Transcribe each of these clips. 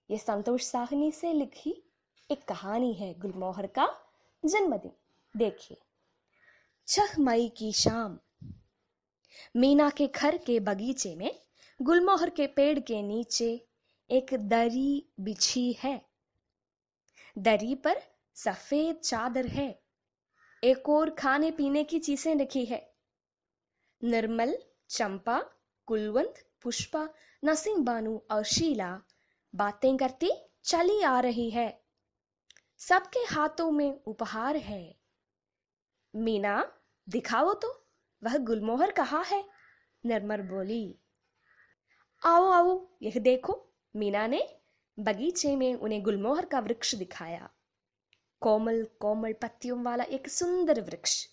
ये संतोष साहनी से लिखी एक कहानी है, गुलमोहर का जन्मदिन। देखिए। 6 मई की शाम मीना के घर के बगीचे में गुलमोहर के पेड़ के नीचे एक दरी बिछी है। दरी पर सफेद चादर है। एक और खाने पीने की चीजें रखी है। निर्मल, चंपा, कुलवंत, पुष्पा, नसीम बानू और शीला बातें करती चली आ रही है। सबके हाथों में उपहार है। मीना, दिखाओ तो वह गुलमोहर कहाँ है? निर्मल बोली। आओ आओ, यह देखो। मीना ने बगीचे में उन्हें गुलमोहर का वृक्ष दिखाया। कोमल कोमल पत्तियों वाला एक सुंदर वृक्ष।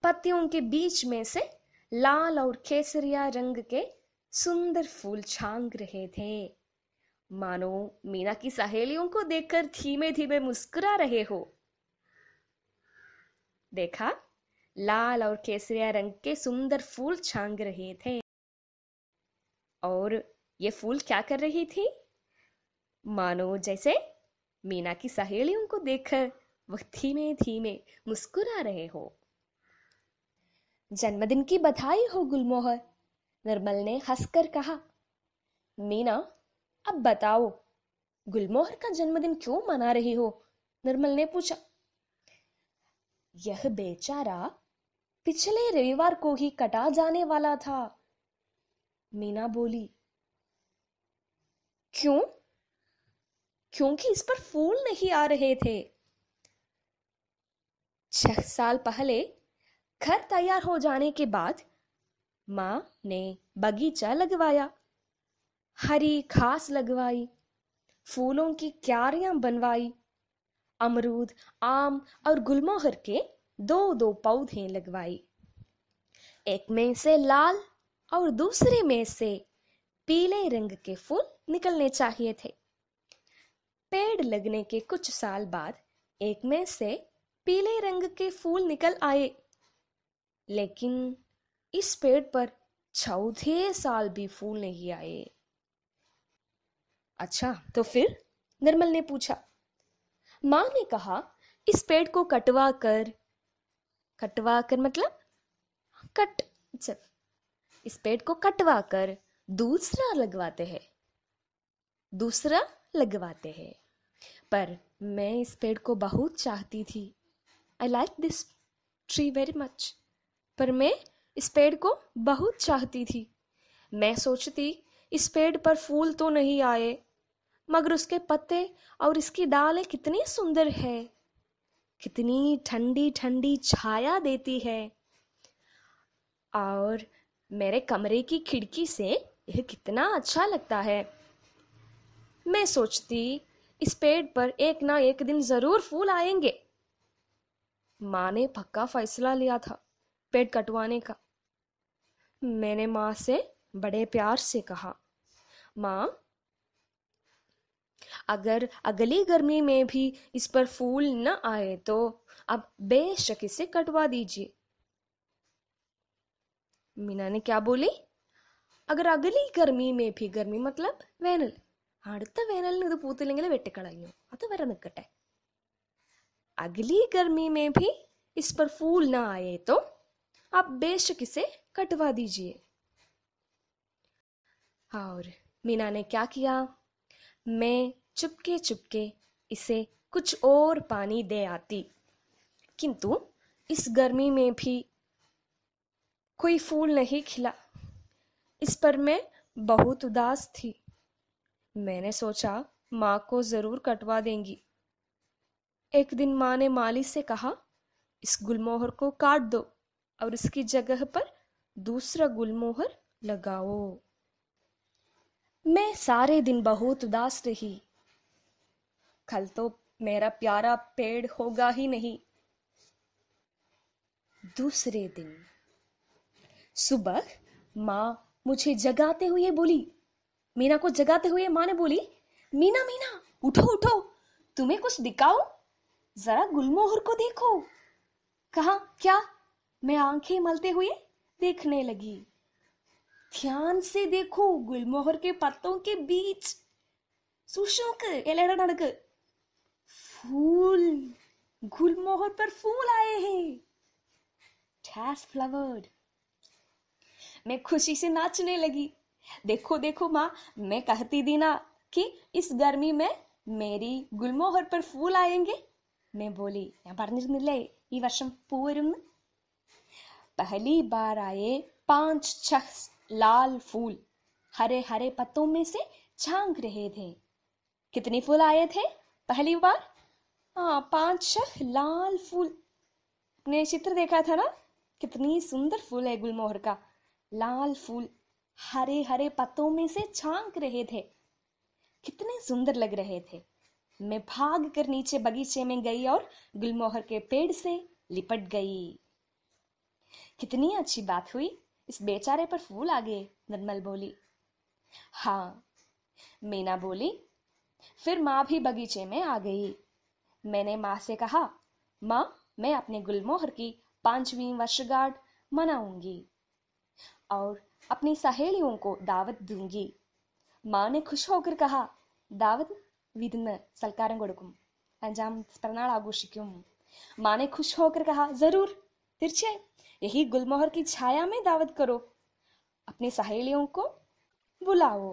पत्तियों के बीच में से लाल और केसरिया रंग के सुंदर फूल छांग रहे थे, मानो मीना की सहेलियों को देखकर धीमे धीमे मुस्कुरा रहे हो। देखा, लाल और केसरिया रंग के सुंदर फूल छांग रहे थे। और ये फूल क्या कर रही थी? मानो जैसे मीना की सहेलियों को देखकर वह धीमे धीमे मुस्कुरा रहे हो। जन्मदिन की बधाई हो गुलमोहर, निर्मल ने हंसकर कहा। मीना, अब बताओ, गुलमोहर का जन्मदिन क्यों मना रही हो? निर्मल ने पूछा। यह बेचारा पिछले रविवार को ही कटा जाने वाला था, मीना बोली। क्यों? क्योंकि इस पर फूल नहीं आ रहे थे। 6 साल पहले घर तैयार हो जाने के बाद माँ ने बगीचा लगवाया, हरी घास लगवाई, फूलों की क्यारियां बनवाई, अमरूद, आम और गुलमोहर के 2-2 पौधे लगवाई। एक में से लाल और दूसरे में से पीले रंग के फूल निकलने चाहिए थे। पेड़ लगने के कुछ साल बाद एक में से पीले रंग के फूल निकल आए, लेकिन इस पेड़ पर चौथे साल भी फूल नहीं आए। अच्छा, तो फिर? निर्मल ने पूछा। माँ ने कहा, इस पेड़ को कटवा कर मतलब इस पेड़ को कटवा कर दूसरा लगवाते हैं। पर मैं इस पेड़ को बहुत चाहती थी। I like this tree very much. पर मैं इस पेड़ को बहुत चाहती थी। मैं सोचती, इस पेड़ पर फूल तो नहीं आए, मगर उसके पत्ते और इसकी डालें कितनी सुंदर है, कितनी ठंडी ठंडी छाया देती है, और मेरे कमरे की खिड़की से यह कितना अच्छा लगता है। मैं सोचती, इस पेड़ पर एक ना एक दिन जरूर फूल आएंगे। माँ ने पक्का फैसला लिया था पेड़ कटवाने का। मैंने माँ से बड़े प्यार से कहा, माँ, अगर अगली गर्मी में भी इस पर फूल न आए तो अब बेशक इसे कटवा दीजिए। मीना ने क्या बोली? अगर अगली गर्मी में भी, गर्मी मतलब വേനൽ, അടുത്ത വേനലിന് ഇത് പൂത്തില്ലെങ്കിൽ വെട്ടിക്കളഞ്ഞു, അത് വരെ നിൽക്കട്ടെ। अगली गर्मी में भी इस पर फूल न आए तो आप बेशक इसे कटवा दीजिए। और मीना ने क्या किया? मैं चुपके चुपके इसे कुछ और पानी दे आती, किंतु इस गर्मी में भी कोई फूल नहीं खिला। इस पर मैं बहुत उदास थी। मैंने सोचा माँ को जरूर कटवा देंगी। एक दिन माँ ने माली से कहा, इस गुलमोहर को काट दो और इसकी जगह पर दूसरा गुलमोहर लगाओ। मैं सारे दिन बहुत उदास रही। कल तो मेरा प्यारा पेड़ होगा ही नहीं। दूसरे दिन सुबह माँ मुझे जगाते हुए बोली, मीना को जगाते हुए माँ ने बोली, मीना मीना, उठो उठो, तुम्हें कुछ दिखाओ, जरा गुलमोहर को देखो। कहा, क्या? मैं आंखें मलते हुए देखने लगी। ध्यान से देखो, गुलमोहर के पत्तों के बीच सूक्ष्म इलेड़ा नड़क फूल, गुलमोहर पर फूल आए हैं, it has flowered। मैं खुशी से नाचने लगी। देखो देखो माँ, मैं कहती थी ना कि इस गर्मी में मेरी गुलमोहर पर फूल आएंगे। मैं बोली, ഞാൻ പറഞ്ഞിരുന്നില്ലേ ഈ വർഷം പൂ വരുമെന്ന്। पहली बार आए 5-6 लाल फूल, हरे हरे पत्तों में से झांक रहे थे। कितने फूल आए थे पहली बार? हाँ, 5-6 लाल फूल। आपने चित्र देखा था ना, कितनी सुंदर फूल है गुलमोहर का। लाल फूल हरे हरे पत्तों में से झांक रहे थे, कितने सुंदर लग रहे थे। मैं भाग कर नीचे बगीचे में गई और गुलमोहर के पेड़ से लिपट गई। कितनी अच्छी बात हुई, इस बेचारे पर फूल आ गए, निर्मल बोली। हाँ, मीना बोली। फिर माँ भी बगीचे में आ गई। मैंने माँ से कहा, माँ, मैं अपने गुलमोहर की 5वीं वर्षगांठ मनाऊंगी और अपनी सहेलियों को दावत दूंगी। माँ ने खुश होकर कहा, दावत വിരുന്ന് സൽക്കാരം കൊടുക്കും, 5ാം പിറന്നാൾ ആഘോഷിക്കും। माँ ने खुश होकर कहा, जरूर, തീർച്ചയായും, यही गुलमोहर की छाया में दावत करो, अपनी सहेलियों को बुलाओ।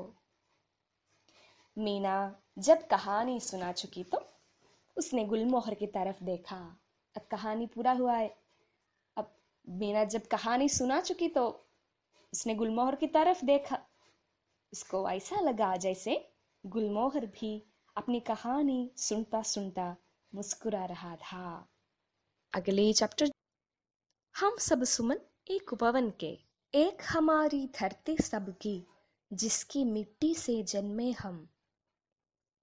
मीना जब कहानी सुना चुकी तो उसने गुलमोहर की तरफ देखा। अब कहानी पूरा हुआ है। अब मीना जब कहानी सुना चुकी तो उसने गुलमोहर की तरफ देखा। उसको ऐसा लगा जैसे गुलमोहर भी अपनी कहानी सुनता सुनता मुस्कुरा रहा था। अगले चैप्टर। हम सब सुमन एक उपवन के, एक हमारी धरती सबकी, जिसकी मिट्टी से जन्मे हम।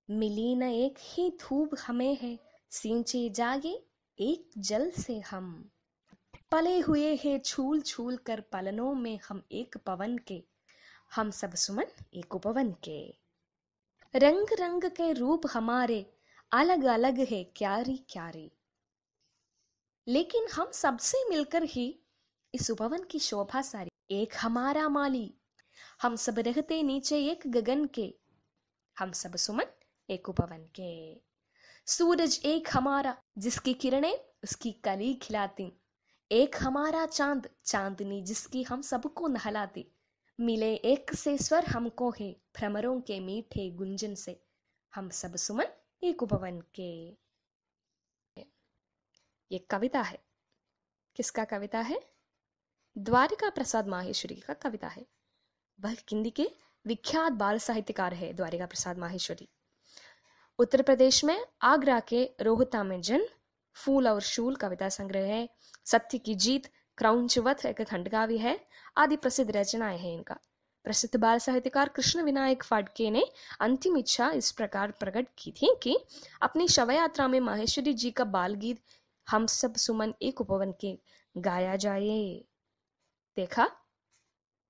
मिली न एक ही धूप हमें है, सींचे जागे एक जल से हम। पले हुए हैं छूल छूल कर पलनों में हम एक पवन के, हम सब सुमन एक उपवन के। रंग रंग के रूप हमारे अलग अलग है क्यारी क्यारी, लेकिन हम सबसे मिलकर ही इस उपवन की शोभा सारी। एक हमारा माली, हम सब रहते नीचे एक गगन के, हम सब सुमन एक उपवन के। सूरज एक हमारा, जिसकी किरणें उसकी कली खिलाती। एक हमारा चांद, चांदनी जिसकी हम सबको नहलाती। मिले एक से स्वर हमको है, भ्रमरों के मीठे गुंजन से, हम सब सुमन एक उपवन के। ये कविता है। किसका कविता है? द्वारिका प्रसाद माहेश्वरी का कविता है। वह हिंदी के विख्यात बाल साहित्यकार है द्वारिका प्रसाद माहेश्वरी। उत्तर प्रदेश में आगरा के रोहता में जन्म। फूल और शूल कविता संग्रह है। सत्य की जीत, क्रौंचवत एक खंडकाव्य है, आदि प्रसिद्ध रचनाएं हैं इनका। प्रसिद्ध बाल साहित्यकार कृष्ण विनायक फाड़के ने अंतिम इच्छा इस प्रकार प्रकट की थी कि अपनी शव यात्रा में माहेश्वरी जी का बाल गीत हम सब सुमन एक उपवन के गाया जाए। देखा,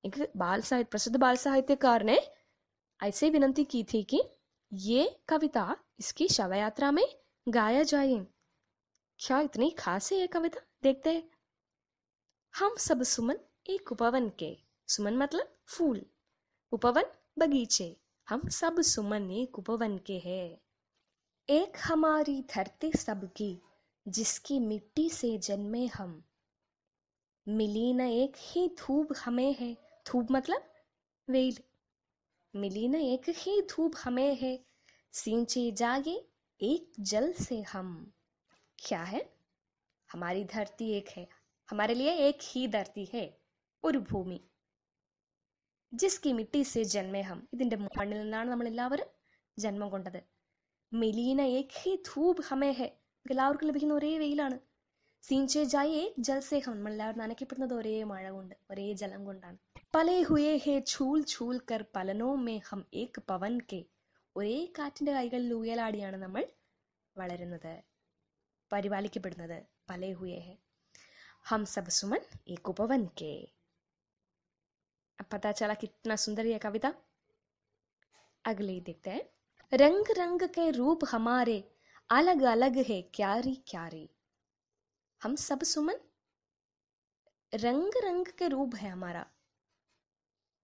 एक प्रसिद्ध बाल साहित्यकार ने ऐसे विनंती की थी कि ये कविता इसकी शव यात्रा में गाया जाए। क्या इतनी खास है ये कविता? देखते हैं। हम सब सुमन एक उपवन के, सुमन मतलब फूल, उपवन बगीचे, हम सब सुमन एक उपवन के हैं। एक हमारी धरती सबकी, जिसकी मिट्टी से जन्मे हम। मिली न एक ही धूप हमें है, धूप मतलब वेल। मिली न एक ही धूप हमें है, सींचे जागे एक जल से हम। क्या है? हमारी धरती एक है, हमारे लिए एक ही धरती है, ഒരു ഭൂമി, जिसकी मिट्टी से जन्मे हम. ഇതിന്റെ മണ്ണിൽ നിന്നാണ് നമ്മൾ എല്ലാവരും ജന്മം കൊണ്ടത്. മിലീന ഏക് ഹി ധൂപ് ഹമേ ഹെ, എല്ലാവർക്കും ലഭിക്കുന്ന ഒരേ വെയിലാണ്. സീഞ്ചെ ജായേ ജൽ സേ ഹം, നമ്മൾ എല്ലാവരും നനയ്ക്കപ്പെടുന്നത് ഒരേ മഴ കൊണ്ട്, ഒരേ ജലം കൊണ്ടാണ്. പലേ ഹുയേ ഹെ ഛൂൽ ഛൂൽ കർ പലനോ മേ ഹം ഏക് പവൻ കെ, ഒരേ കാറ്റിന്റെ കൈകളിൽ ഊയലാടിയാണ് നമ്മൾ വളരുന്നത്, പരിപാലിക്കപ്പെടുന്നത്. പലേ ഹുയേ ഹെ हम सब सुमन एक उपवन के. अब पता चला कितना सुंदर यह कविता. अगले देखते हैं. रंग रंग के रूप हमारे अलग अलग है क्यारी क्यारी. हम सब सुमन, रंग रंग के रूप है हमारा,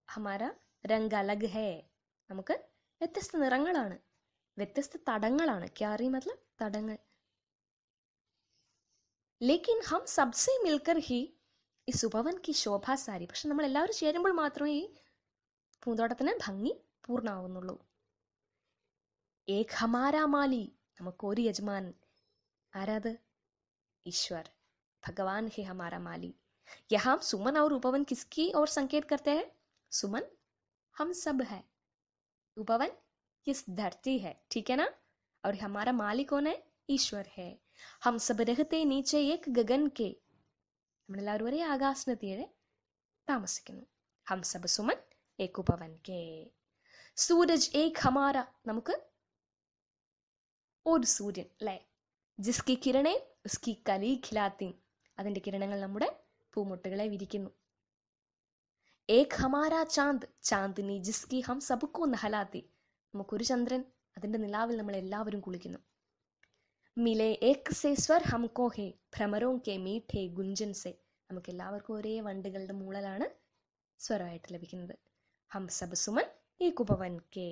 हमारा रंग अलग है, നമുക്ക് വ്യത്യസ്ത നിറങ്ങളാണ്. വ്യത്യസ്ത തടങ്ങളാണ്. ക്യാറി മത്ലബ് തടങ്ങൾ. ലേക്കിൻ ഹം Sabse milker he is Upvan കി ശോഭ സാരി. പക്ഷെ നമ്മൾ എല്ലാവരും ചേരുമ്പോൾ മാത്രമേ ഈ പൂന്തോട്ടത്തിന് ഭംഗി പൂർണ്ണമാവുന്നുള്ളൂ. ഏക് ഹമാരാ മാലി, നമുക്കൊരു യജമാനൻ. ആരാത്? ഈശ്വർ, ഭഗവാൻ ഹെ ഹമാരാ മാലി. യഹാം സുമൻ और उपवन किसकी ओर संकेत करते हैं? सुमन हम सब है, उपवन इस धरती है, ठीक है ना? और हमारा मालिक कौन है? ईश्वर है. हम सब रहते नीचे एक गगन के, നമ്മളെല്ലാവരും ഒരേ ആകാശനത്തിയുടെ താമസിക്കുന്നു. ഹം സബ് സുമൻ ഏക് ഉപവൻ കെ. സൂരജ് ഏക് ഹമാര, നമുക്ക് ഒരു സൂര്യൻ അല്ലേ? ജിസ്കി കിരണേ ഉസ്കി കലി ഖിലാത്തി, അതിന്റെ കിരണങ്ങൾ നമ്മുടെ പൂമുട്ടുകളെ വിരിക്കുന്നു. ഏക് ഹമാരാ ചാന്ദ്, ചാന്ദിനി ജിസ്കി ഹം സബ്കോ നഹലാത്തി, നമുക്കൊരു ചന്ദ്രൻ, അതിന്റെ നിലാവിൽ നമ്മൾ എല്ലാവരും കുളിക്കുന്നു. മിലേ ഏക് സേ സ്വർ ഹംകോ ഹേ ഭ്രമരോ കെ മീഠേ ഗുഞ്ചൻ സെ, നമുക്ക് എല്ലാവർക്കും ഒരേ വണ്ടുകളുടെ മൂളലാണ് സ്വരമായിട്ട് ലഭിക്കുന്നത്. ഹം സബ് സുമൻ ഏക് ഉപവൻ കെ.